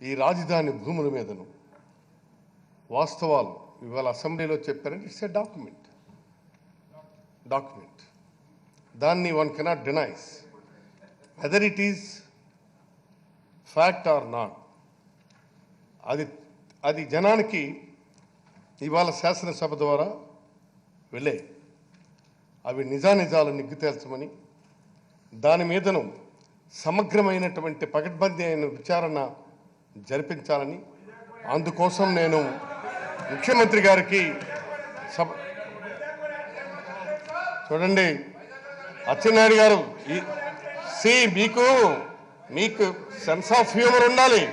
ఈ రాజధాని భూముల మీదను వాస్తవాలు ఇవాళ అసెంబ్లీలో చెప్పారంటే ఇట్స్ ఏ డాక్యుమెంట్ దాన్ని one cannot denies whether it is fact are not. అది జనానికి ఇవాళ శాసనసభ ద్వారా వెళ్ళే అవి నిజానిజాలు నిగ్గు తేల్చమని దాని మీదను సమగ్రమైనటువంటి పకడ్బందీ అయిన విచారణ జరిపించాలని అందుకోసం నేను ముఖ్యమంత్రి గారికి చూడండి అచ్చెన్నాయుడు గారు మీకు సెన్స్ ఆఫ్ హ్యూమర్ ఉండాలి.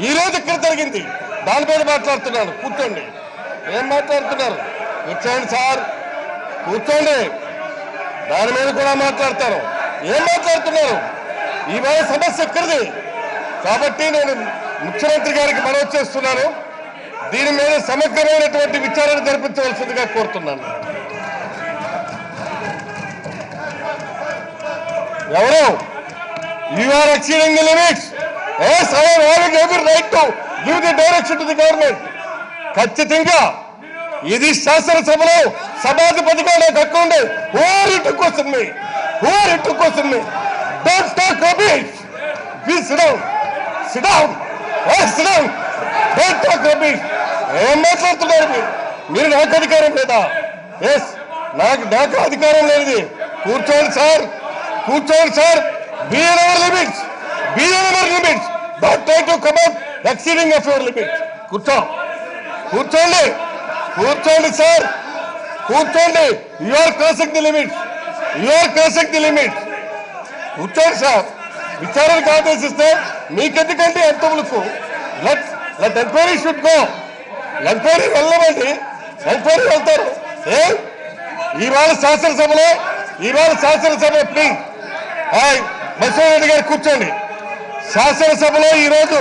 ఈ రోజు ఇక్కడ జరిగింది దాని మీద మాట్లాడుతున్నాను. కూర్చోండి. ఏం మాట్లాడుతున్నారు? కూర్చోండి సార్, కూర్చోండి. దాని మీద కూడా మాట్లాడతారు. ఏం మాట్లాడుతున్నారు? ఇవాళ సమస్య ఎక్కడిది కాబట్టి నేను ముఖ్యమంత్రి గారికి మనవి చేస్తున్నాను. దీని మీద సమగ్రమైనటువంటి విచారణ జరిపించవలసిందిగా కోరుతున్నాను. ఎవరు? You are exceeding the limits. Yes, I am having every right to give the direction to the government. ఖచ్చితంగా ఇది శాసనసభలో సభాధిపతిగా నాకు హక్కు ఉంది. Who are you to question me? Don't talk rubbish. Please sit down. Yes, sit down. Don't talk rubbish. ఏం మాట్లాడుతున్నారు మీరు? నాకు అధికారం లేదా? ఎస్, నాకు అధికారం లేదు. కూర్చోండి sir. Be in our limits. Don't try to come out exceeding of your limits. కూర్చోండి sir. You are crossing the limits. కూర్చోండి సార్. విచారణకు ఆదేశిస్తే మీకెందుకంటే ఎంతములకు let enquiry should go. Enquiry వెళ్ళమండి. ఎంక్వైరీ వెళ్తారు. ఇవాళ శాసనసభలో ప్లీజ్ బసవరెడ్డి గారు కూర్చోండి. శాసనసభలో ఈరోజు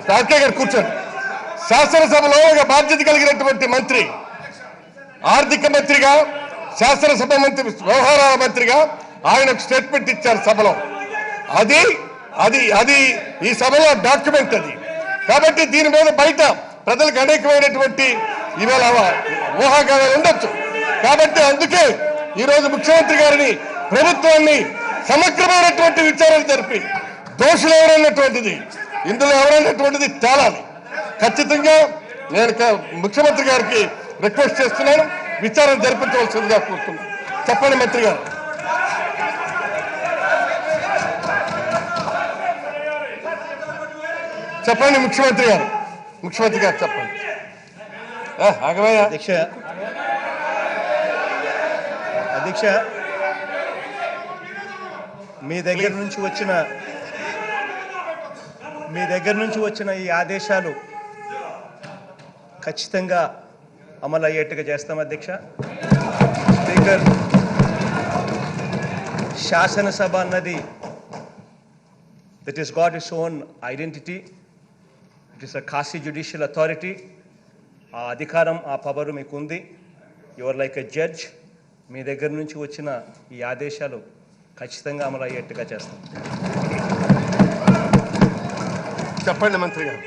సాకే గారు కూర్చోండి. శాసనసభలో ఒక బాధ్యత కలిగినటువంటి మంత్రి, ఆర్థిక మంత్రిగా, శాసనసభ మంత్రి, వ్యవహారాల మంత్రిగా ఆయన ఒక స్టేట్మెంట్ ఇచ్చారు సభలో. అది ఈ సభలో డాక్యుమెంట్ అది. కాబట్టి దీని మీద బయట ప్రజలకు అనేకమైనటువంటి ఇవాళ ఊహాగానాలు ఉండొచ్చు. కాబట్టి అందుకే ఈరోజు ముఖ్యమంత్రి గారిని, ప్రభుత్వాన్ని సమగ్రమైనటువంటి విచారణ జరిపి దోషులు ఇందులో ఎవరైనటువంటిది తేలాలి. ఖచ్చితంగా నేను ముఖ్యమంత్రి గారికి రిక్వెస్ట్ చేస్తున్నాను. విచారణ జరిపించవలసిందిగా కోరుతున్నాను. చెప్పండి మంత్రి గారు. చెప్పండి ముఖ్యమంత్రి గారు చెప్పండి. ఆగవయ్యా. అధ్యక్ష, మీ దగ్గర నుంచి వచ్చిన ఈ ఆదేశాలు ఖచ్చితంగా అమలు అయ్యేట్టుగా చేస్తాం అధ్యక్ష. స్పీకర్, శాసనసభ అన్నది that is got its own identity. It is a quasi judicial authority. ఆ అధికారం, ఆ పవర్ మీకు ఉంది. Your like a judge. మీ దగ్గర నుంచి వచ్చిన ఈ ఆదేశాలు ఖచ్చితంగా అమలు అయ్యేట్టుగా చేస్తాం. చెప్పండి మంత్రి గారు.